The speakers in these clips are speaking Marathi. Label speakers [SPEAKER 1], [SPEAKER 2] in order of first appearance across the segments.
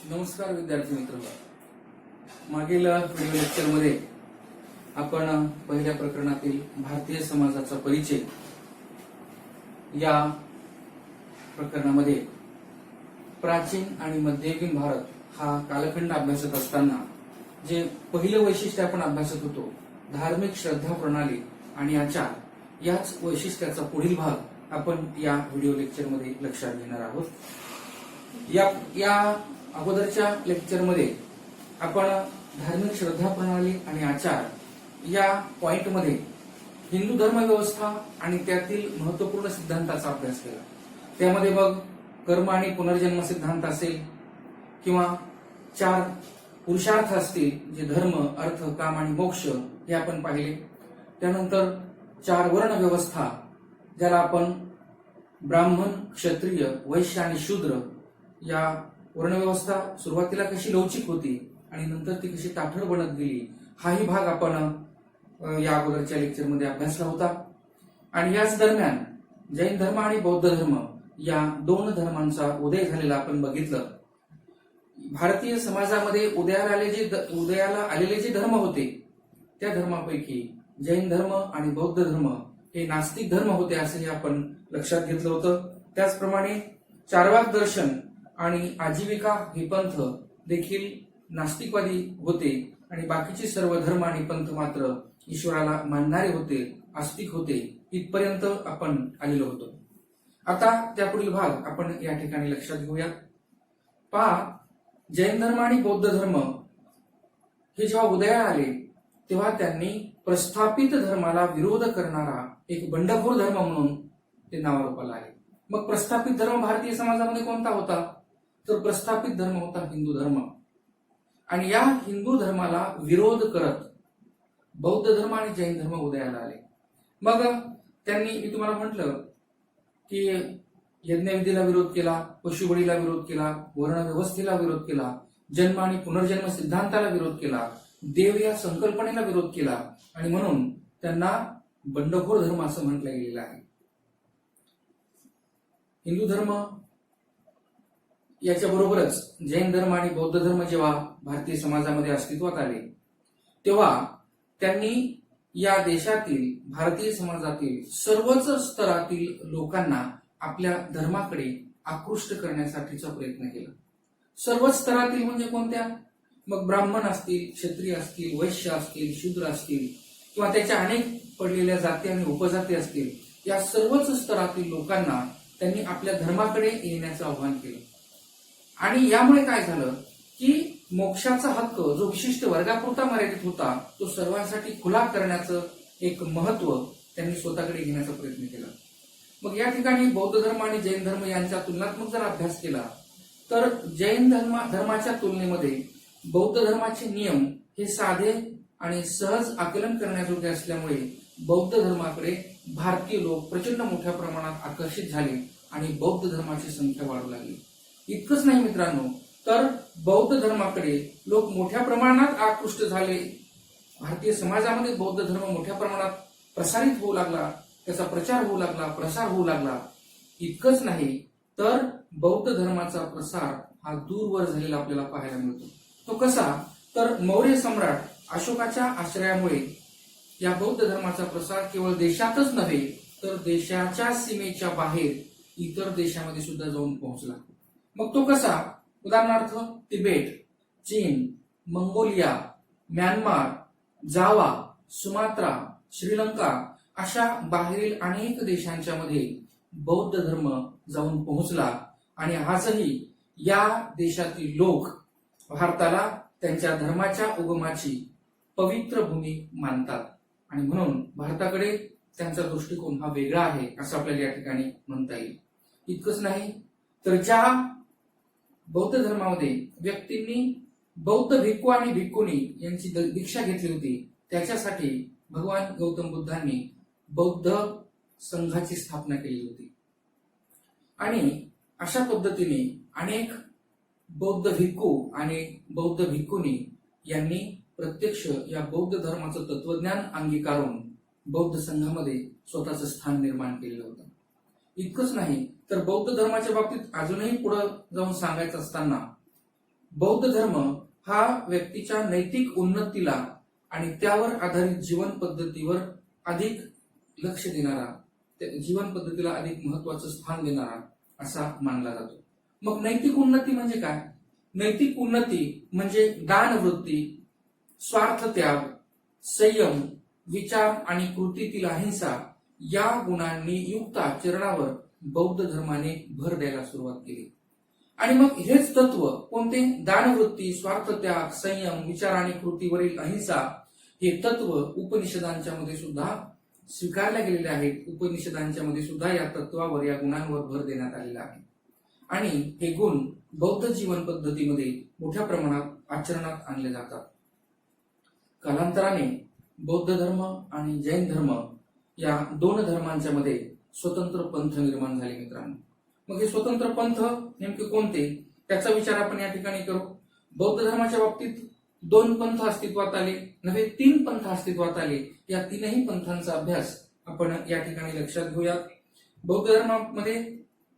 [SPEAKER 1] नमस्कार विद्यार्थी मित्र, मागील व्हिडिओ लेक्चरमध्ये आपण पहिल्या प्रकरणातील भारतीय समाजाचा परिचय या प्रकरणामध्ये प्राचीन आणि मध्ययुगीन भारत हा कालखंड अभ्यासत असताना जे पहिलं वैशिष्ट्य आपण अभ्यासत होतो, धार्मिक श्रद्धा प्रणाली आणि आचार, याच वैशिष्ट्याचा पुढील भाग आपण या व्हिडिओ लेक्चरमध्ये लक्षात घेणार आहोत। या अगोदरच्या लेक्चरमध्ये आपण धार्मिक श्रद्धा प्रणाली आणि आचार या पॉइंटमध्ये हिंदू धर्म व्यवस्था आणि त्यातील महत्वपूर्ण सिद्धांताचा अभ्यास केला। त्यामध्ये मग कर्म आणि पुनर्जन्म सिद्धांत असेल किंवा 4 पुरुषार्थ असतील, जे धर्म, अर्थ, काम आणि मोक्ष, हे आपण पाहिले। त्यानंतर 4 वर्ण व्यवस्था, ज्याला आपण ब्राह्मण, क्षत्रिय, वैश्य आणि शूद्र या वर्णव्यवस्था सुरुवातीला कशी लवचिक होती आणि नंतर ती कशी ताठर बनत गेली, हाही भाग आपण या अगोदरच्या लेक्चरमध्ये अभ्यासला होता। आणि याच दरम्यान जैन धर्म आणि बौद्ध धर्म या 2 धर्मांचा उदय झालेला आपण बघितलं। भारतीय समाजामध्ये उदयाला आलेले जे धर्म होते, त्या धर्मापैकी जैन धर्म आणि बौद्ध धर्म हे नास्तिक धर्म होते, असंही आपण लक्षात घेतलं होतं। त्याचप्रमाणे चार्वाक दर्शन आणि आजीविका हे पंथ देखील नास्तिकवादी होते आणि बाकीचे सर्व धर्म आणि पंथ मात्र ईश्वराला मानणारे होते, आस्तिक होते। इथपर्यंत आपण आलेलो होतो। आता त्यापुढील भाग आपण या ठिकाणी लक्षात घेऊयात। पहा, जैन धर्म आणि बौद्ध धर्म हे जेव्हा उदयाला आले तेव्हा त्यांनी प्रस्थापित धर्माला विरोध करणारा एक बंडखोर धर्म म्हणून ते नावारूपाला आले। मग प्रस्थापित धर्म भारतीय समाजामध्ये कोणता होता? तर प्रस्थापित धर्म होता हिंदू धर्म। आणि या हिंदू धर्माला विरोध करत बौद्ध धर्म आणि जैन धर्म उदयाला आले। मग त्यांनी, मी तुम्हाला म्हटलं की यज्ञविधीला विरोध केला, पशुबळीला विरोध केला, वर्ण व्यवस्थेला विरोध केला, जन्म आणि पुनर्जन्म सिद्धांताला विरोध केला, देव या संकल्पनेला विरोध केला, आणि म्हणून त्यांना बंडखोर धर्म असं म्हटलं गेलेलं आहे। हिंदू धर्म याच्या बरोबरच जैन धर्म आणि बौद्ध धर्म जेव्हा भारतीय समाजामध्ये अस्तित्वात आले तेव्हा त्यांनी या देशातील, भारतीय समाजातील सर्वच स्तरातील लोकांना आपल्या धर्माकडे आकृष्ट करण्यासाठीचा प्रयत्न केला। सर्वच स्तरातील म्हणजे कोणत्या? मग ब्राह्मण असतील, क्षत्रिय असतील, वैश्य असतील, शूद्र असतील किंवा त्याच्या अनेक पडलेल्या जाती आणि उपजाती असतील, या सर्वच स्तरातील लोकांना त्यांनी आपल्या धर्माकडे येण्याचं आवाहन केलं। आणि यामुळे काय झालं की मोक्षाचा हक्क जो विशिष्ट वर्गापुरता मर्यादित होता, तो सर्वांसाठी खुला करण्याचं एक महत्व त्यांनी स्वतःकडे घेण्याचा प्रयत्न केला। मग या ठिकाणी बौद्ध धर्म आणि जैन धर्म यांचा तुलनात्मक जर अभ्यास केला तर जैन धर्माच्या तुलनेमध्ये बौद्ध धर्माचे नियम हे साधे आणि सहज आकलन करण्याजोगे असल्यामुळे बौद्ध धर्माकडे भारतीय लोक प्रचंड मोठ्या प्रमाणात आकर्षित झाले आणि बौद्ध धर्माची संख्या वाढू लागली। इतकंच नाही मित्रांनो, तर बौद्ध धर्माकडे लोक मोठ्या प्रमाणात आकृष्ट झाले। भारतीय समाजामध्ये बौद्ध धर्म मोठ्या प्रमाणात प्रसारित होऊ लागला, त्याचा प्रचार होऊ लागला, प्रसार होऊ लागला। इतकंच नाही, तर बौद्ध धर्माचा प्रसार हा दूरवर झालेला आपल्याला पाहायला मिळतो। तो कसा? तर मौर्य सम्राट अशोकाच्या आश्रयामुळे या बौद्ध धर्माचा प्रसार केवळ देशातच नव्हे तर देशाच्या सीमेच्या बाहेर इतर देशामध्ये सुद्धा जाऊन पोहोचला। मग तो कसा? उदाहरणार्थ तिबेट, चीन, मंगोलिया, म्यानमार, जावा, सुमात्रा, श्रीलंका अशा बाहेरील अनेक देशांच्या मध्ये बौद्ध धर्म जाऊन पोहोचला। आणि आजही या देशातील लोक भारताला त्यांच्या धर्माच्या उगमाची पवित्र भूमी मानतात आणि म्हणून भारताकडे त्यांचा दृष्टिकोन हा वेगळा आहे असं आपल्याला या ठिकाणी म्हणता येईल। इतकंच नाही, तर ज्या बौद्ध धर्मामध्ये व्यक्तींनी बौद्ध भिक्खू आणि भिक्खुनी यांची दीक्षा घेतली होती, त्याच्यासाठी भगवान गौतम बुद्धांनी बौद्ध संघाची स्थापना केली होती। आणि अशा पद्धतीने अनेक बौद्ध भिक्खू आणि बौद्ध भिक्खुनी यांनी प्रत्यक्ष या बौद्ध धर्माचं तत्वज्ञान अंगीकारून बौद्ध संघामध्ये स्वतःचं स्थान निर्माण केलेलं होतं। इतकंच नाही, तर बौद्ध धर्माच्या बाबतीत अजूनही पुढे जाऊन सांगायचं असताना बौद्ध धर्म हा व्यक्तीच्या नैतिक उन्नतीला आणि त्यावर आधारित जीवन पद्धतीवर अधिक लक्ष देणारा, जीवन पद्धतीला अधिक महत्वाचं स्थान देणारा असा मानला जातो. मग नैतिक उन्नती म्हणजे काय? नैतिक उन्नती म्हणजे दान वृत्ती, स्वार्थ त्याग, संयम, विचार आणि कृतीतील अहिंसा या गुणांनी युक्त आचरणावर बौद्ध धर्माने भर द्यायला सुरुवात केली. आणि मग हेच तत्व कोणते? दानवृत्ती, स्वार्थ त्याग, संयम, विचार आणि कृतीवरील अहिंसा हे तत्व उपनिषदांच्या मध्ये सुद्धा स्वीकारल्या गेलेले आहेत. उपनिषदांच्या मध्ये सुद्धा या तत्वावर, या गुणांवर भर देण्यात आलेला आहे. आणि हे गुण बौद्ध जीवन पद्धतीमध्ये मोठ्या प्रमाणात आचरणात आणले जातात. कालांतराने बौद्ध धर्म आणि जैन धर्म या दोन धर्मांच्या मध्ये स्वतंत्र पंथ निर्माण झाले मित्रांनो. मग हे स्वतंत्र पंथ नेमके कोणते त्याचा विचार आपण या ठिकाणी करू. बौद्ध धर्माच्या बाबतीत दोन पंथ अस्तित्वात आले, नव्हे 3 पंथ अस्तित्वात आले. या तीनही पंथांचा अभ्यास आपण या ठिकाणी लक्षात घेऊयात. बौद्ध धर्मामध्ये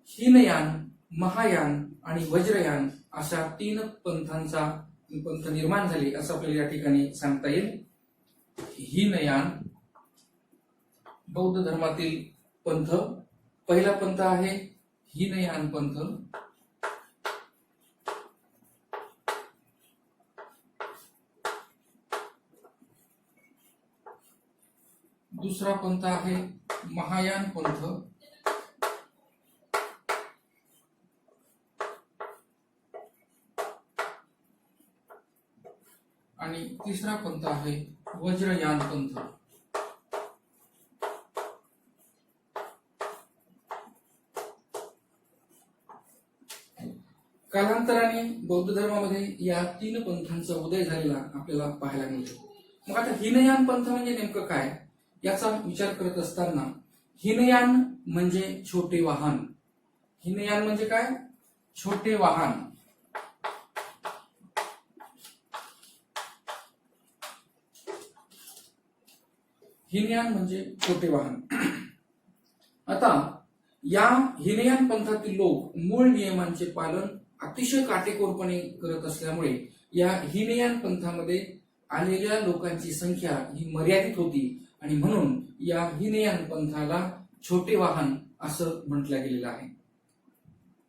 [SPEAKER 1] हीनयान, महायान आणि वज्रयान अशा 3 पंथ निर्माण झाले असं आपल्याला या ठिकाणी सांगता येईल. हीनयान बौद्ध धर्मातील पंथ, पहिला पंथ आहे हीनयान पंथ. दुसरा पंथ आहे महायान पंथ. आणि तिसरा पंथ आहे वज्रयान पंथ. कालांतराने बौद्ध धर्मामध्ये या 3 पंथांचा उदय झालेला आपल्याला पाहायला मिळतो. मग आता हीनयान पंथ म्हणजे नेमकं काय याचा विचार करत असताना, हीनयान म्हणजे छोटे वाहन. हीनयान म्हणजे काय? छोटे वाहन. हीनयान म्हणजे छोटे वाहन. आता या हीनयान पंथातील लोक मूळ नियमांचे पालन अतिशय काटेकोरपणे करत असल्यामुळे या हीनयान पंथामध्ये आलेल्या लोकांची संख्या ही मर्यादित होती आणि म्हणून या हीनयान पंथाला छोटे वाहन असं म्हटलं गेलेलं आहे.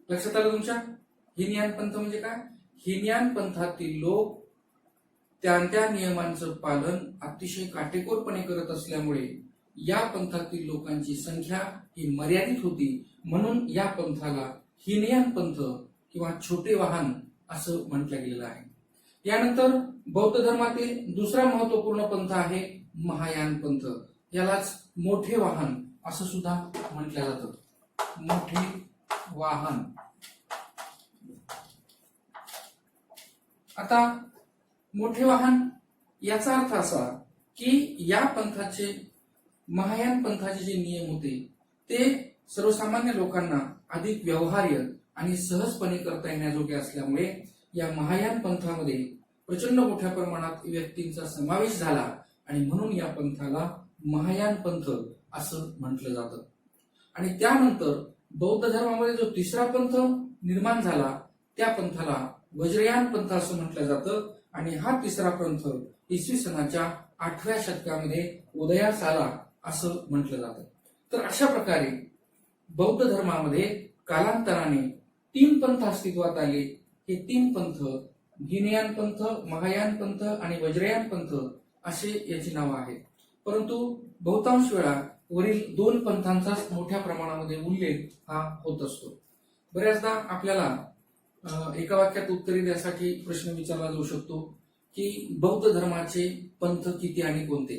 [SPEAKER 1] लक्षात आलं तुमच्या? हीनयान पंथ म्हणजे काय? हीनयान पंथातील लोक त्या नियमांचं पालन अतिशय काटेकोरपणे करत असल्यामुळे या पंथातील लोकांची संख्या ही मर्यादित होती, म्हणून या पंथाला हीनयान पंथ किंवा छोटे वाहन असं म्हटलं गेलेलं आहे. यानंतर बौद्ध धर्मातील दुसरा महत्वपूर्ण पंथ आहे महायान पंथ. यालाच मोठे वाहन असं सुद्धा म्हटलं जातं. मोठे वाहन. आता मोठे वाहन याचा अर्थ असा की या पंथाचे, महायान पंथाचे जे नियम होते ते सर्वसामान्य लोकांना अधिक व्यवहार्य आणि सहजपणे करता येण्याजोगे असल्यामुळे या महायान पंथामध्ये प्रचंड मोठ्या प्रमाणात व्यक्तींचा समावेश झाला आणि म्हणून या पंथाला महायान पंथ असं म्हटलं जातं. आणि त्यानंतर बौद्ध धर्मामध्ये जो तिसरा पंथ निर्माण झाला त्या पंथाला वज्रयान पंथ असं म्हटलं जातं. आणि हा तिसरा पंथ इसवी सनाच्या 8व्या शतकामध्ये उदयास आला असं म्हटलं जातं. तर अशा प्रकारे बौद्ध धर्मामध्ये कालांतराने 3 पंथ अस्तित्वात आले. हे 3 पंथ हीनयान पंथ, महायान पंथ आणि वज्रयान पंथ असे याची नावं आहेत. परंतु बहुतांश वेळा वरील 2 पंथांचाच मोठ्या प्रमाणामध्ये उल्लेख हा होत असतो. बऱ्याचदा आपल्याला एका वाक्यात उत्तरे द्यासाठी प्रश्न विचारला जाऊ शकतो की बौद्ध धर्माचे पंथ किती आणि कोणते.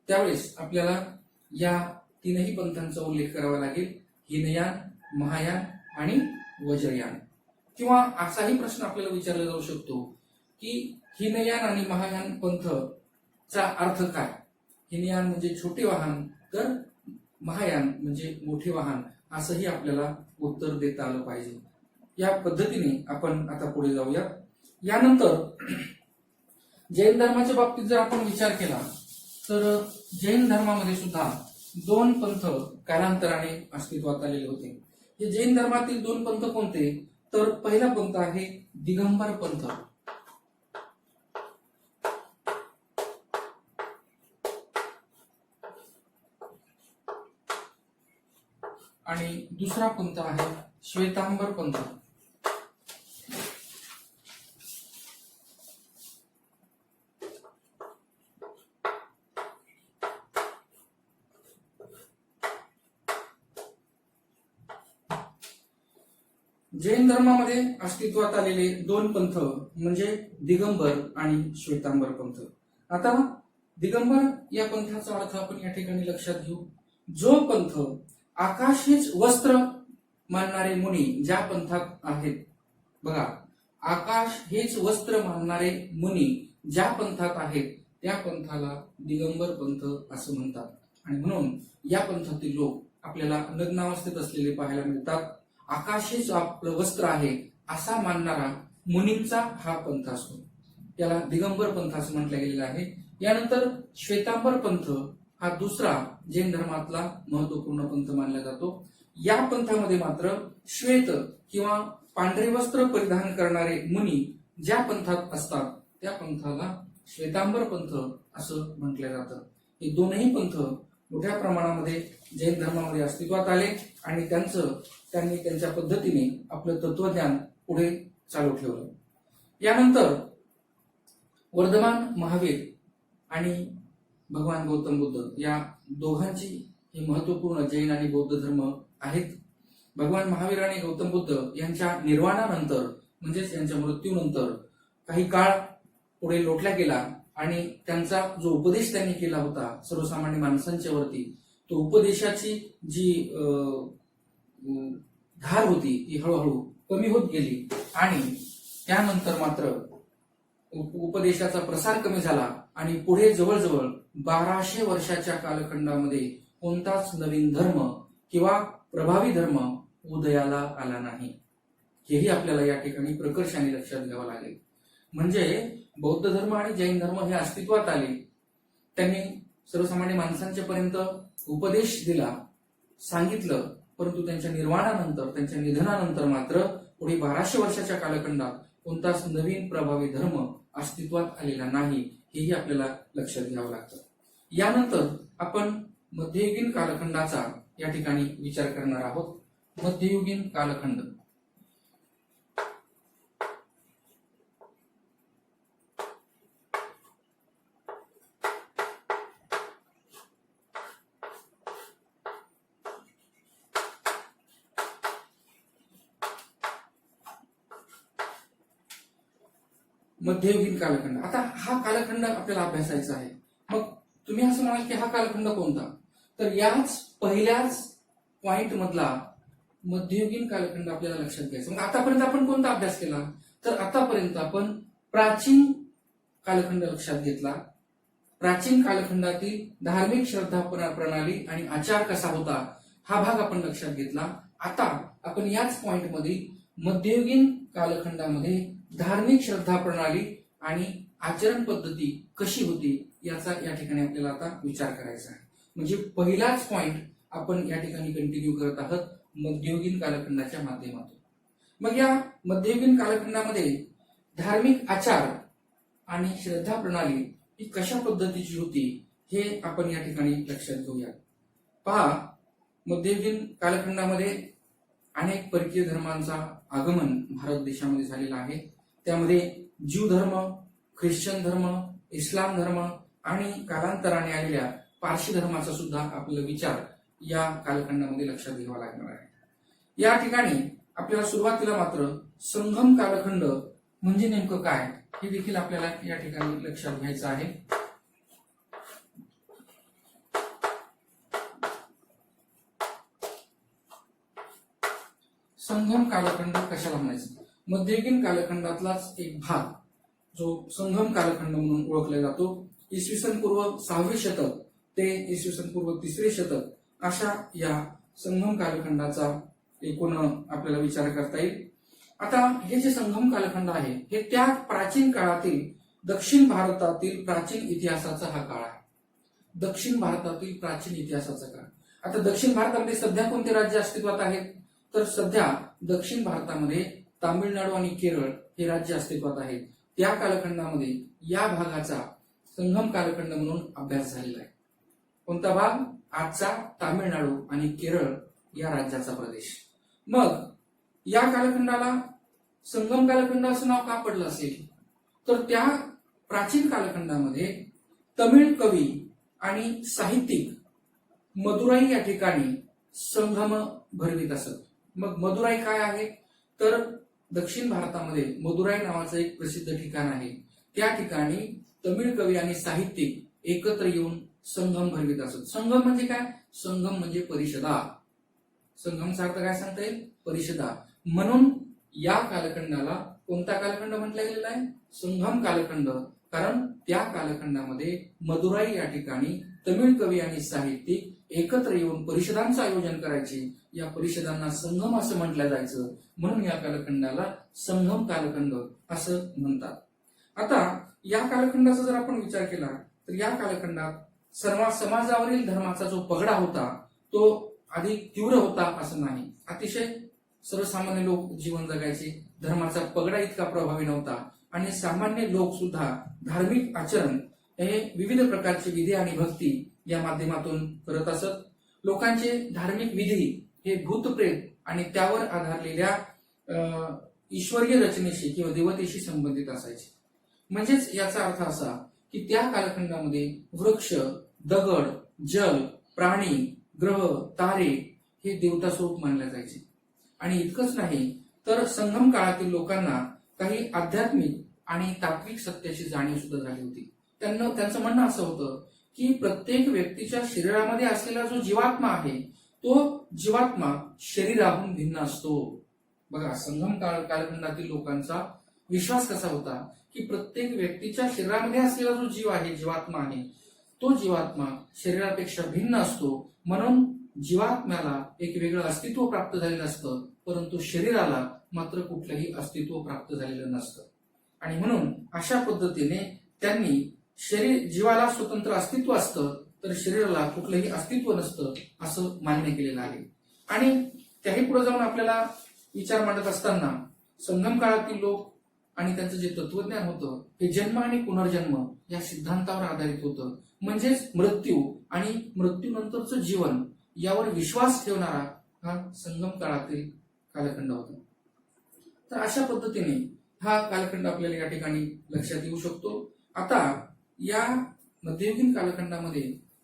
[SPEAKER 1] त्यावेळेस आपल्याला या 3ही पंथांचा उल्लेख करावा लागेल. हीनयान, महायान आणि वज्रयान. किंवा असाही प्रश्न आपल्याला विचारला जाऊ शकतो की हीनयान आणि महायान पंथचा अर्थ काय. हीनयान म्हणजे छोटे वाहन, तर महायान म्हणजे मोठे वाहन, असंही आपल्याला उत्तर देता आलं पाहिजे. या पद्धतीने आपण आता पुढे जाऊया. यानंतर जैन धर्माच्या बाबतीत जर आपण विचार केला तर जैन धर्मामध्ये सुद्धा 2 पंथ कालांतराने अस्तित्वात आलेले होते. हे जैन धर्मातील 2 पंथ कोणते तर पहिला पंथ आहे दिगंबर पंथ. आणि दुसरा पंथ आहे श्वेतांबर पंथ. जैन धर्मामध्ये अस्तित्वात आलेले दोन पंथ म्हणजे दिगंबर आणि श्वेतांबर पंथ. आता दिगंबर या पंथाचा अर्थ आपण या ठिकाणी लक्षात घेऊ. जो पंथ आकाश हेच वस्त्र मानणारे मुनी ज्या पंथात आहेत, बघा, आकाश हेच वस्त्र मानणारे मुनी ज्या पंथात आहेत त्या पंथाला दिगंबर पंथ असं म्हणतात. आणि म्हणून या पंथातील लोक आपल्याला नग्नावस्थेत असलेले पाहायला मिळतात. आकाश हेच आपलं वस्त्र आहे असा मानणारा मुनींचा हा पंथ असतो, त्याला दिगंबर पंथ असं म्हटलं गेलेलं आहे. यानंतर श्वेतांबर पंथ हा दुसरा जैन धर्मातला महत्वपूर्ण पंथ मानला जातो. या पंथामध्ये मात्र श्वेत किंवा पांढरे वस्त्र परिधान करणारे मुनी ज्या पंथात असतात त्या पंथाला श्वेतांबर पंथ असं म्हटलं जातं. हे दोनही पंथ मोठ्या प्रमाणामध्ये जैन धर्मामध्ये अस्तित्वात आले आणि त्यांनी त्यांच्या पद्धतीने आपलं तत्वज्ञान पुढे चालू ठेवलं. यानंतर वर्धमान महावीर आणि भगवान गौतम बुद्ध या दोघांची ही महत्वपूर्ण जैन आणि बौद्ध धर्म आहेत. भगवान महावीर आणि गौतम बुद्ध यांच्या निर्वाणानंतर म्हणजेच यांच्या मृत्यूनंतर काही काळ पुढे लोटला गेला आणि त्यांचा जो उपदेश त्यांनी केला होता सर्वसामान्य माणसांच्या वरती, तो उपदेशाची जी धार होती ती हळूहळू कमी होत गेली आणि त्यानंतर मात्र उपदेशाचा प्रसार कमी झाला आणि पुढे जवळजवळ 1200 वर्षाच्या कालखंडामध्ये कोणताच नवीन धर्म किंवा प्रभावी धर्म उदयाला आला नाही. हेही आपल्याला या ठिकाणी प्रकर्षाने लक्षात घ्यावं लागेल. म्हणजे बौद्ध धर्म आणि जैन धर्म हे अस्तित्वात आले, त्यांनी सर्वसामान्य माणसांच्या पर्यंत उपदेश दिला, सांगितलं, परंतु त्यांच्या निर्वाणानंतर, त्यांच्या निधनानंतर मात्र पुढे 1200 वर्षाच्या कालखंडात कोणताच नवीन प्रभावी धर्म अस्तित्वात आलेला नाही. हेही आपल्याला लक्षात घ्यावं लागतं. यानंतर आपण मध्ययुगीन कालखंडाचा या ठिकाणी विचार करणार आहोत. मध्ययुगीन कालखंड. मध्ययुगीन कालखंड. आता हा कालखंड आपल्याला अभ्यासायचा आहे. मग तुम्ही असं म्हणाल की हा कालखंड कोणता? तर याच पहिल्याच पॉइंट मधला मध्ययुगीन कालखंड आपल्याला लक्षात घ्यायचा. मग आतापर्यंत आपण कोणता अभ्यास केला? तर आतापर्यंत आपण प्राचीन कालखंड लक्षात घेतला. प्राचीन कालखंडातील धार्मिक श्रद्धा प्रणाली आणि आचार कसा होता हा भाग आपण लक्षात घेतला. आता आपण याच पॉइंट मध्ये मध्ययुगीन कालखंडामध्ये धार्मिक श्रद्धा प्रणाली आणि आचरण पद्धती कशी होती याचा या ठिकाणी आपल्याला आता विचार करायचा आहे. म्हणजे पहिलाच पॉइंट आपण या ठिकाणी कंटिन्यू करत आहोत मध्ययुगीन कालखंडाच्या माध्यमातून. मग या मध्ययुगीन कालखंडामध्ये धार्मिक आचार आणि श्रद्धा प्रणाली ही कशा पद्धतीची होती हे आपण या ठिकाणी लक्षात घेऊया. पहा, मध्ययुगीन कालखंडामध्ये अनेक परकीय धर्मांचा आगमन भारत देशामध्ये झालेला आहे. त्यामध्ये ज्यू धर्म, ख्रिश्चन धर्म, इस्लाम धर्म आणि कालांतराने आलेल्या पारशी धर्माचा सुद्धा आपल्याला विचार या कालखंडामध्ये लक्षात घ्यावा लागणार आहे. या ठिकाणी आपल्याला सुरुवातीला मात्र संगम कालखंड म्हणजे नेमकं काय हे देखील आपल्याला या ठिकाणी लक्षात घ्यायचं आहे. संगम कालखंड कशाला म्हणायचं? मध्ययुगीन कालखंडातलाच एक भाग जो संगम कालखंड म्हणून ओळखला जातो. इसवी सन पूर्व 6वे शतक ते इसवी सन पूर्व 3रे शतक अशा या संगम कालखंडाचा एकूण आपल्याला विचार करता येईल. आता हे जे संगम कालखंड आहे हे त्या प्राचीन काळातील दक्षिण भारतातील प्राचीन इतिहासाचा हा काळ आहे. दक्षिण भारतातील प्राचीन इतिहासाचा काळ. आता दक्षिण भारतामध्ये सध्या कोणते राज्य अस्तित्वात आहेत? तर सध्या दक्षिण भारतामध्ये तामिळनाडू आणि केरळ हे राज्य अस्तित्वात आहेत त्या कालखंडामध्ये या भागाचा संगम कालखंड म्हणून अभ्यास झालेला आहे. कोणता भाग? आजचा तामिळनाडू आणि केरळ या राज्याचा प्रदेश. मग या कालखंडाला संगम कालखंड असं नाव का पडलं असेल? तर त्या प्राचीन कालखंडामध्ये तमिळ कवी आणि साहित्यिक मदुराई या ठिकाणी संगम भरवीत असत. मग मदुराई काय आहे? तर दक्षिण भारतामध्ये मदुराई नावाचं एक प्रसिद्ध ठिकाण आहे. त्या ठिकाणी तमिळ कवी आणि साहित्यिक एकत्र येऊन संगम भरवीत असत. संगम म्हणजे काय? संगम म्हणजे परिषदा. संगमचा अर्थ काय सांगता येईल? परिषदा. म्हणून या कालखंडाला कोणता कालखंड म्हटला गेलेला आहे? संगम कालखंड. कारण त्या कालखंडामध्ये मदुराई या ठिकाणी तमिळ कवी आणि साहित्यिक एकत्र येऊन परिषदांचं आयोजन करायचे. या परिषदांना संगम असं म्हटलं जायचं. म्हणून या कालखंडाला संगम कालखंड असं म्हणतात. आता या कालखंडाचा जर आपण विचार केला तर या कालखंडात समाजावरील धर्माचा जो पगडा होता तो अधिक तीव्र होता असं नाही. अतिशय सर्वसामान्य लोक जीवन जगायचे. धर्माचा पगडा इतका प्रभावी नव्हता आणि सामान्य लोक सुद्धा धार्मिक आचरण हे विविध प्रकारचे विधी आणि भक्ती या माध्यमातून करत असत. लोकांचे धार्मिक विधी हे भूतप्रेत आणि त्यावर आधारलेल्या ईश्वरीय रचनेशी किंवा देवतेशी संबंधित असायचे. म्हणजेच याचा अर्थ असा की त्या कालखंडामध्ये वृक्ष, दगड, जल, प्राणी, ग्रह, तारे हे देवता स्वरूप मानले जायचे. आणि इतकंच नाही तर संगम काळातील लोकांना काही आध्यात्मिक आणि तात्विक सत्याची जाणीव सुद्धा झाली होती. त्यांचं म्हणणं असं होतं की प्रत्येक व्यक्तीच्या शरीरामध्ये असलेला जो जीवात्मा आहे तो जीवात्मा शरीराहून भिन्न असतो. बघा, संगम कालखंडातील लोकांचा विश्वास कसा होता की प्रत्येक व्यक्तीच्या शरीरामध्ये असलेला जो जीव आहे, जीवात्मा आहे, तो जीवात्मा शरीरापेक्षा भिन्न असतो. म्हणून जीवात्म्याला एक वेगळं अस्तित्व प्राप्त झालेलं असतं, परंतु शरीराला मात्र कुठलंही अस्तित्व प्राप्त झालेलं नसतं. आणि म्हणून अशा पद्धतीने त्यांनी जीवाला स्वतंत्र अस्तित्व असतं तर शरीराला कुठलंही अस्तित्व नसतं असं मान्य केलेलं आहे. आणि त्याही पुढे जाऊन आपल्याला विचार मांडत असताना संगम काळातील लोक आणि त्यांचं जे तत्वज्ञान होतं हे जन्म आणि पुनर्जन्म या सिद्धांतावर आधारित होतं. म्हणजेच मृत्यू आणि मृत्यूनंतरचं जीवन यावर विश्वास ठेवणारा हा संगम काळातील कालखंड होता. तर अशा पद्धतीने हा कालखंड आपल्याला या ठिकाणी लक्षात येऊ शकतो. आता या मध्ययुगीन कालखंडामध्ये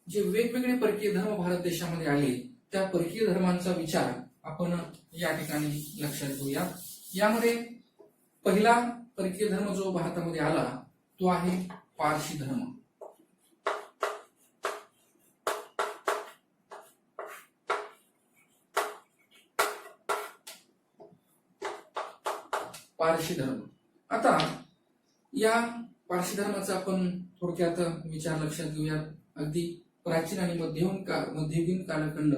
[SPEAKER 1] जे वेगवेगळे परकीय धर्म भारत देशामध्ये आले त्या परकीय धर्मांचा विचार आपण या ठिकाणी लक्षात घेऊया. यामध्ये पहिला परकीय धर्म जो भारतामध्ये आला तो आहे पारशी धर्म. पारशी धर्म. आता या पारशी धर्माचा आपण थोडक्यात विचार लक्षात घेऊया. अगदी प्राचीन आणि मध्ययुगीन कालखंड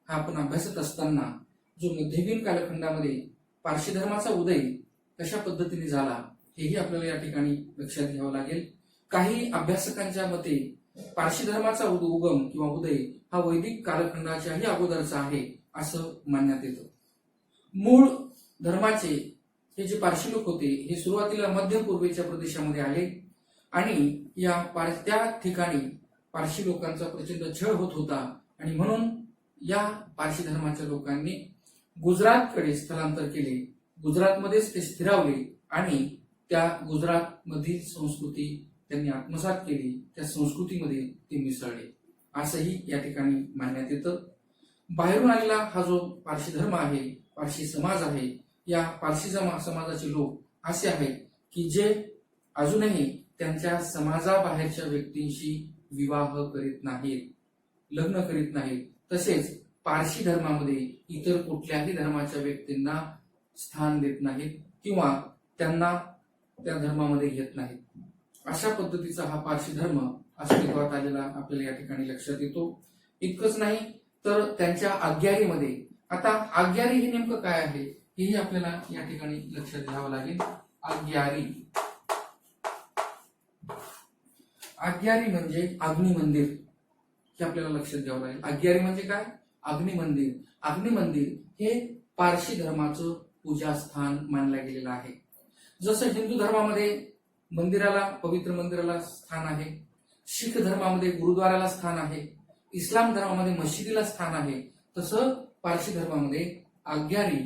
[SPEAKER 1] हा आपण अभ्यासत असताना जो मध्ययुगीन कालखंडामध्ये पारशी धर्माचा उदय कशा पद्धतीने झाला हेही आपल्याला या ठिकाणी लक्षात घ्यावं लागेल. काही अभ्यासकांच्या मते पारशी धर्माचा उगम किंवा उदय हा वैदिक कालखंडाच्याही अगोदरचा आहे असं मानण्यात येतं. मूळ धर्माचे हे जे पारशी लोक होते हे सुरुवातीला मध्य पूर्वेच्या प्रदेशामध्ये आले आणि त्या ठिकाणी पारशी लोकांचा प्रचंड छळ होत होता आणि म्हणून या पारशी धर्माच्या लोकांनी गुजरातकडे स्थलांतर केले. गुजरातमध्येच ते स्थिरावले आणि त्या गुजरात मधील संस्कृती त्यांनी आत्मसात केली. त्या संस्कृतीमध्ये ते मिसळले असंही या ठिकाणी मानण्यात येतं. बाहेरून आलेला हा जो पारशी धर्म आहे, पारशी समाज आहे, या पारशी समाजाचे लोक असे आहेत की जे अजूनही त्यांच्या समाजाबाहेरच्या व्यक्तींशी विवाह करीत नाहीत, लग्न करीत नाहीत. तसेच पारशी धर्मामध्ये इतर कुठल्याही धर्माच्या व्यक्तींना स्थान देत नाहीत किंवा त्यांना त्या धर्मामध्ये घेत नाहीत. अशा पद्धतीचा हा पारशी धर्म अस्तित्वात आलेला आपल्याला या ठिकाणी लक्षात येतो. इतकंच नाही तर त्यांच्या आज्ञारीमध्ये, आता आज्ञारी हे नेमकं काय आहे हेही आपल्याला या ठिकाणी लक्षात घ्यावं लागेल. आज्ञारी म्हणजे अग्निमंदिर हे आपल्याला लक्षात घ्यावं लागेल. आज्ञारी म्हणजे काय? अग्निमंदिर. अग्निमंदिर हे पारशी धर्माचं पूजास्थान मानला गेलेला आहे. जसं हिंदू धर्मामध्ये मंदिराला, पवित्र मंदिराला स्थान आहे, शीख धर्मामध्ये गुरुद्वाराला स्थान आहे, इस्लाम धर्मामध्ये मशिदीला स्थान आहे, तसं पारशी धर्मामध्ये आग्यारी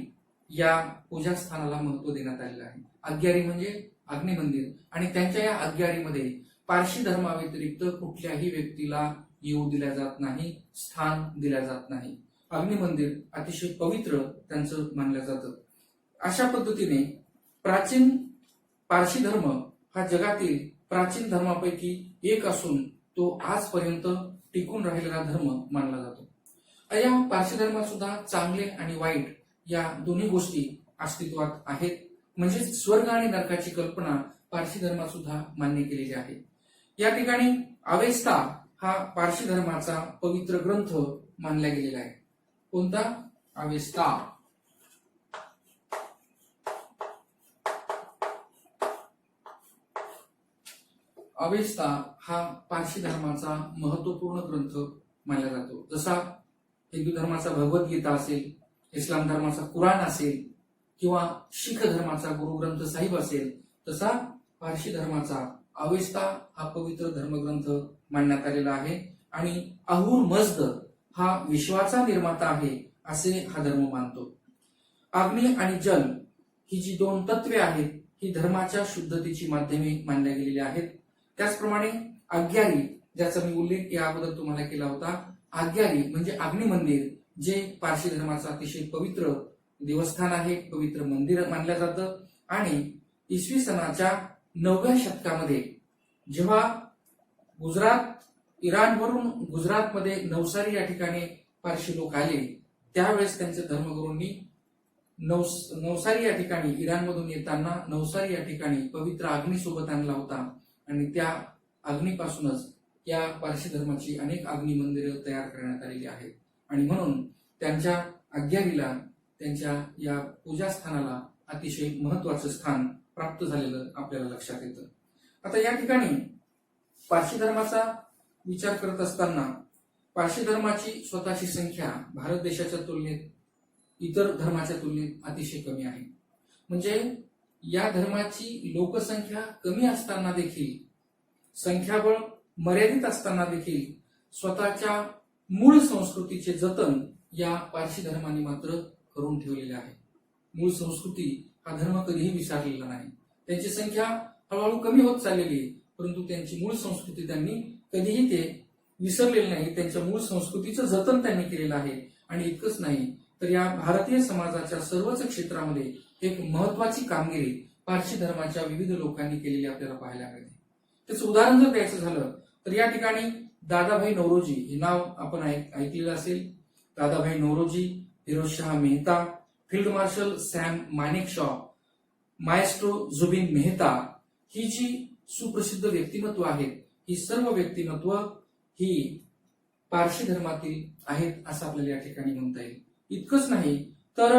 [SPEAKER 1] या पूजास्थानाला महत्व देण्यात आलेलं आहे. आग्यारी म्हणजे अग्निमंदिर, आणि त्यांच्या या आग्यारीमध्ये पारशी धर्माव्यतिरिक्त कुठल्याही व्यक्तीला येऊ दिल्या जात नाही, स्थान दिल्या जात नाही. अग्निमंदिर अतिशय पवित्र त्यांचं मानलं जातं. अशा पद्धतीने प्राचीन पारशी धर्म हा जगातील प्राचीन धर्मापैकी एक असून तो आजपर्यंत टिकून राहिलेला धर्म मानला जातो. या पारशी धर्मात सुद्धा चांगले आणि वाईट या दोन्ही गोष्टी अस्तित्वात आहेत. म्हणजे स्वर्ग आणि नरकाची कल्पना पारशी धर्मात सुद्धा मान्य केलेली आहे. या ठिकाणी अवेस्ता हा पारशी धर्माचा पवित्र ग्रंथ मानला गेलेला आहे. कोणता? अवेस्ता. अवेस्ता हा पारशी धर्माचा महत्वपूर्ण ग्रंथ मानला जातो. जसा हिंदू धर्माचा भगवद्गीता असेल, इस्लाम धर्माचा कुराण असेल किंवा शीख धर्माचा गुरुग्रंथ साहिब असेल, तसा पारशी धर्माचा अवेस्ता हा पवित्र धर्मग्रंथ मानण्यात आलेला आहे. आणि अहूर मज्द हा विश्वाचा निर्माता आहे असे हा धर्म मानतो. अग्नी आणि जल ही जी दोन तत्वे आहेत ही धर्माच्या शुद्धतेची माध्यमे मानल्या गेलेली आहेत. त्याचप्रमाणे आग्यारी, ज्याचा मी उल्लेख या अगोदर तुम्हाला केला होता, आग्यारी म्हणजे अग्निमंदिर, जे पारशी धर्माचं अतिशय पवित्र देवस्थान आहे, पवित्र मंदिर मानलं जातं. आणि इसवी सनाच्या 9व्या शतकामध्ये जेव्हा इराणवरून गुजरातमध्ये नवसारी या ठिकाणी पारशी लोक आले, त्यावेळेस त्यांच्या धर्मगुरूंनी नवसारी या ठिकाणी इराणमधून येताना नवसारी या ठिकाणी पवित्र अग्नी सोबत आणला होता. आणि त्या अग्नीपासूनच या पारशी धर्माची अनेक अग्नी मंदिरं तयार करण्यात आलेली आहेत. आणि म्हणून त्यांच्या आग्यारीला, त्यांच्या या पूजास्थानाला अतिशय महत्वाचं स्थान प्राप्त झालेलं आपल्याला लक्षात येतं. आता या ठिकाणी पारशी धर्माचा विचार करत असताना पारशी धर्माची स्वतःची संख्या भारत देशाच्या तुलनेत, इतर धर्माच्या तुलनेत अतिशय कमी आहे. म्हणजे या धर्माची लोकसंख्या कमी असताना देखील, संख्याबळ मर्यादित असताना देखील स्वतःच्या मूळ संस्कृतीचे जतन या पारशी धर्माने मात्र करून ठेवलेले आहे. मूळ संस्कृती हा धर्म कधीही विसरलेला नाही. त्यांची संख्या हळूहळू कमी होत चाललेली आहे, परंतु त्यांची मूळ संस्कृती त्यांनी कधीही ते विसरलेले नाही. त्यांच्या मूळ संस्कृतीचं जतन त्यांनी केलेलं आहे. आणि इतकंच नाही तर या भारतीय समाजाच्या सर्वच क्षेत्रामध्ये एक महत्वाची कामगिरी पारशी धर्माच्या विविध लोकांनी केलेली आपल्याला पाहायला मिळते. त्याचं उदाहरण जर द्यायचं झालं तर या ठिकाणी दादाभाई नौरोजी हे नाव आपण ऐकलेलं असेल. Dadabhai Naoroji, Pherozeshah Mehta, field marshal Sam Manekshaw, maestro Zubin Mehta, ही जी सुप्रसिद्ध व्यक्तिमत्व आहेत, ही सर्व व्यक्तिमत्व ही पारशी धर्मातील आहेत असं आपल्याला या ठिकाणी म्हणता येईल. इतकंच नाही तर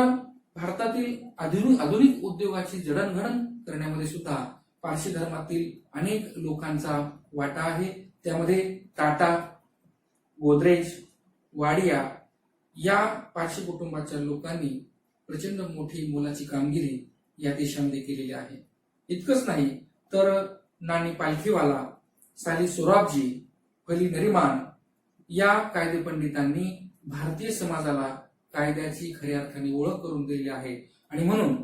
[SPEAKER 1] भारतातील आधुनिक उद्योगाची जडणघडण करण्यामध्ये सुद्धा पारशी धर्मातील अनेक लोकांचा वाटा आहे. त्यामध्ये टाटा, गोदरेज, वाडिया या पारशी कुटुंबाच्या लोकांनी प्रचंड मोठी मोलाची कामगिरी या देशामध्ये केलेली आहे. इतकंच नाही तर नानी पालखीवाला, साली सोराबजी, फली नरिमान या कायदे पंडितांनी भारतीय समाजाला कायद्याची खऱ्या अर्थाने ओळख करून दिलेली आहे. आणि म्हणून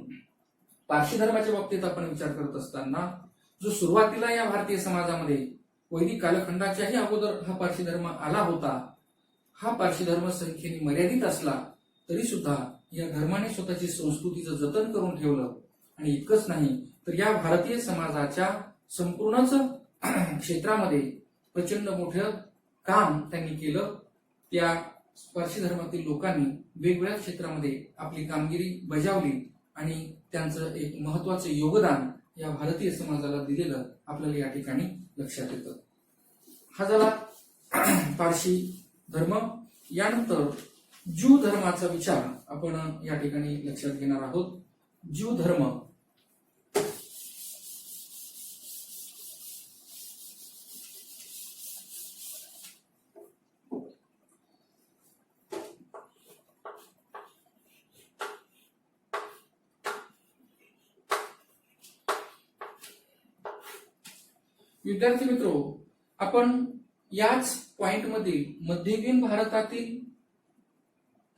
[SPEAKER 1] पारशी धर्माच्या बाबतीत आपण विचार करत असताना जो सुरुवातीला या भारतीय समाजामध्ये वैदिक कालखंडाच्याही अगोदर हा पारशी धर्म आला होता, हा पारशी धर्म संख्येने मर्यादित असला तरी सुद्धा या धर्माने स्वतःची संस्कृतीचं जतन करून ठेवलं. आणि इतकंच नाही तर या भारतीय समाजाच्या संपूर्णच क्षेत्रामध्ये प्रचंड मोठं काम त्यांनी केलं. त्या पारशी धर्मातील लोकांनी वेगवेगळ्या क्षेत्रामध्ये आपली कामगिरी बजावली आणि त्यांचं एक महत्वाचं योगदान या भारतीय समाजाला दिलेलं आपल्याला या ठिकाणी लक्षात येतं. हा झाला पारशी धर्म. यानंतर ज्यू धर्माचा विचार आपण या ठिकाणी लक्षात घेणार आहोत. ज्यू धर्म विद्यार्थी मित्रो, आपण याच पॉइंटमध्ये मध्ययुगीन भारतातील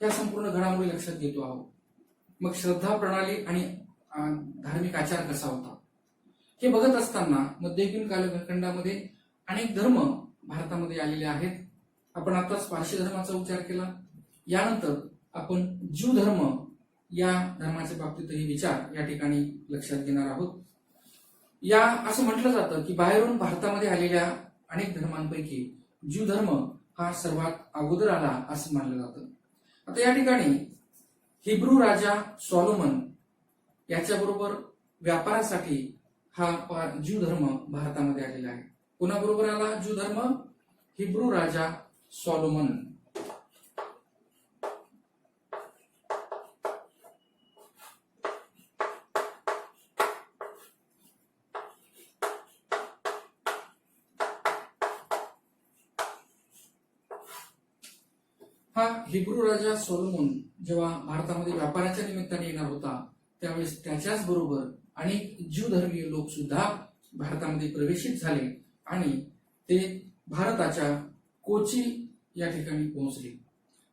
[SPEAKER 1] या संपूर्ण घडामोडी लक्षात घेतो आहोत. मग श्रद्धा प्रणाली आणि धार्मिक आचार कसा होता हे बघत असताना मध्ययुगीन कालखंडामध्ये अनेक धर्म भारतामध्ये आलेले आहेत. आपण आताच पारशी धर्माचा उच्चार केला. यानंतर आपण ज्यू धर्म या धर्माच्या बाबतीतही विचार या ठिकाणी लक्षात घेणार आहोत. या असं म्हटलं जातं की बाहेरून भारतामध्ये आलेल्या अनेक धर्मांपैकी ज्यू धर्म हा सर्वात अगोदर आला असं मानलं जातं. आता या ठिकाणी हिब्रू राजा सॉलोमन याच्याबरोबर व्यापारासाठी हा ज्यू धर्म भारतामध्ये आलेला आहे. कोणाबरोबर आला ज्यू धर्म? हिब्रू राजा सॉलोमन. हा हिब्रू राजा सॉलोमन जेव्हा भारतामध्ये व्यापाराच्या निमित्ताने येणार होता त्यावेळेस त्याच्याच बरोबर अनेक ज्यू धर्मीय लोक सुद्धा भारतामध्ये प्रवेशित झाले आणि ते भारताच्या कोची या ठिकाणी पोहोचले.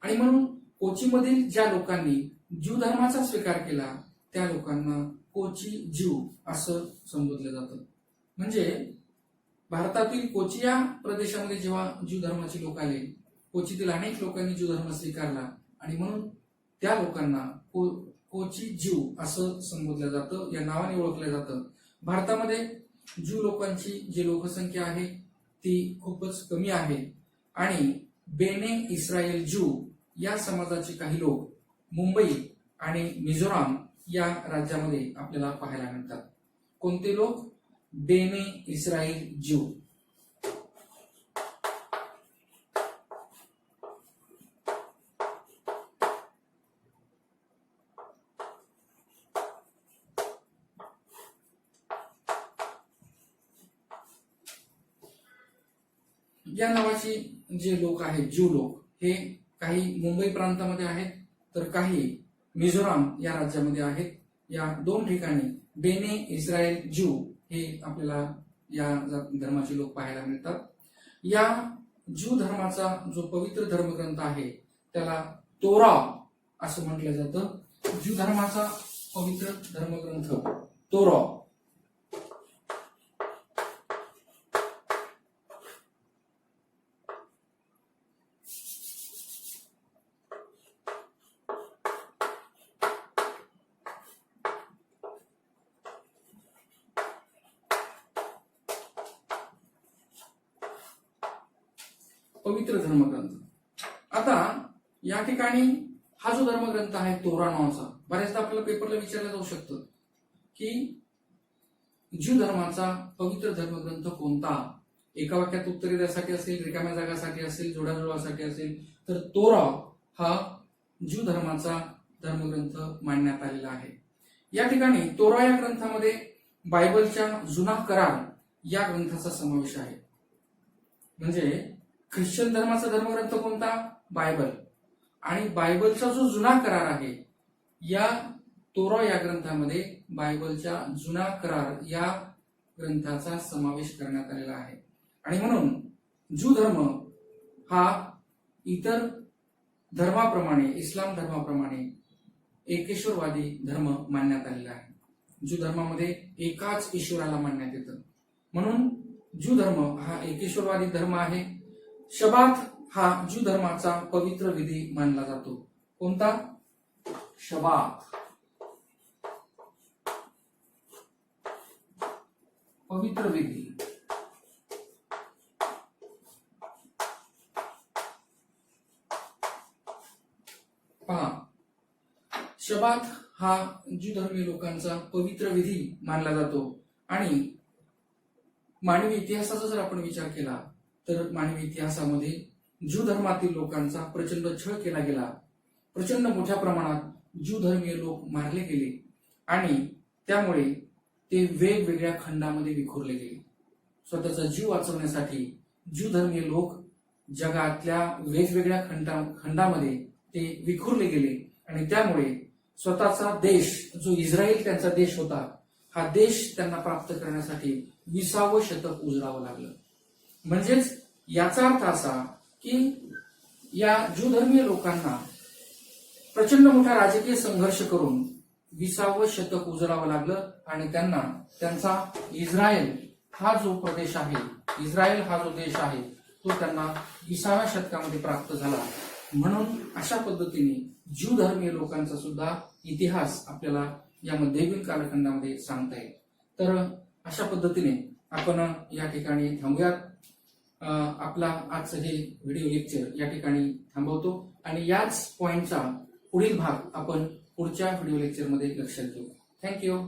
[SPEAKER 1] आणि म्हणून कोचीमधील ज्या लोकांनी ज्यू धर्माचा स्वीकार केला त्या लोकांना कोची ज्यू असं संबोधलं जातं. म्हणजे भारतातील कोची या प्रदेशामध्ये जेव्हा ज्यू धर्माचे लोक आले, कोचीतील अनेक लोकांनी ज्यू धर्म स्वीकारला आणि म्हणून त्या लोकांना कोची ज्यू असं संबोधलं जातं, या नावाने ओळखलं जातं. भारतामध्ये ज्यू लोकांची जी लोकसंख्या आहे ती खूपच कमी आहे आणि बेने इस्रायल ज्यू या समाजाचे काही लोक मुंबई आणि मिझोराम या राज्यामध्ये आपल्याला पाहायला मिळतात. कोणते लोक? बेने इस्रायल ज्यू. या नावाची जे लोक आहेत ज्यू लोक हे काही मुंबई प्रांतामध्ये आहेत तर काही मिझोराम या राज्यामध्ये आहेत. या दोन ठिकाणी बेने इस्रायल ज्यू हे आपल्याला या धर्माचे लोक पाहायला मिळतात. या ज्यू धर्माचा जो पवित्र धर्मग्रंथ आहे त्याला तोरा असं म्हटलं जातं. ज्यू धर्माचा पवित्र धर्मग्रंथ तोरा. पवित्र धर्मग्रंथ. आता या ठिकाणी हा जो धर्मग्रंथ आहे तोरा नावाचा, बऱ्याचदा आपल्याला पेपरला विचारलं जाऊ शकतं की ज्यू धर्माचा पवित्र धर्मग्रंथ कोणता? एका वाक्यात उत्तर द्यासाठी असेल, रिकाम्या जागासाठी असेल, जोडाजोडासाठी असेल, तर तोरा हा ज्यू धर्माचा धर्मग्रंथ मानण्यात आलेला आहे. या ठिकाणी तोरा या ग्रंथामध्ये बायबलच्या जुना करार या ग्रंथाचा समावेश आहे. म्हणजे ख्रिश्चन धर्माचा धर्मग्रंथ कोणता? बायबल. आणि बायबलचा जो जुना करार आहे या तोरा या ग्रंथामध्ये बायबलच्या जुना करार या ग्रंथाचा समावेश करण्यात आलेला आहे. आणि म्हणून ज्यू धर्म हा इतर धर्माप्रमाणे, इस्लाम धर्माप्रमाणे एकेश्वरवादी धर्म मानण्यात आलेला आहे. ज्यू धर्मामध्ये एकाच ईश्वराला मानण्यात येतं. म्हणून ज्यू धर्म हा एकेश्वरवादी धर्म आहे. शबात हा ज्यू धर्माचा पवित्र विधी मानला जातो. कोणता? शबात. पवित्र विधी. पहा, शबात हा ज्यू धर्मीय लोकांचा पवित्र विधी मानला जातो. आणि मानवी इतिहासाचा जर आपण विचार केला तर मानवी इतिहासामध्ये ज्यू धर्मातील लोकांचा प्रचंड छळ केला गेला. प्रचंड मोठ्या प्रमाणात ज्यू धर्मीय लोक मारले गेले आणि त्यामुळे ते वेगवेगळ्या खंडामध्ये विखुरले गेले. स्वतःचा जीव वाचवण्यासाठी ज्यू धर्मीय लोक जगातल्या वेगवेगळ्या खंडामध्ये ते विखुरले गेले आणि त्यामुळे स्वतःचा देश जो इस्रायल त्यांचा देश होता हा देश त्यांना प्राप्त करण्यासाठी 20वे शतक उजळावं लागलं. म्हणजेच याचा अर्थ असा की या ज्यू धर्मीय लोकांना प्रचंड मोठा राजकीय संघर्ष करून 20वे शतक उजळावं लागलं आणि त्यांना त्यांचा इस्रायल हा जो प्रदेश आहे, इस्रायल हा जो देश आहे तो त्यांना 20व्या शतकामध्ये प्राप्त झाला. म्हणून अशा पद्धतीने ज्यू धर्मीय लोकांचा सुद्धा इतिहास आपल्याला या मध्ययुगीन कालखंडामध्ये सांगता येईल. तर अशा पद्धतीने आपण या ठिकाणी थांबूयात. आपला आजचं हे व्हिडिओ लेक्चर या ठिकाणी थांबवतो आणि याच पॉइंटचा पुढील भाग आपण पुढच्या व्हिडिओ लेक्चरमध्ये लक्षात घेऊ. थँक्यू.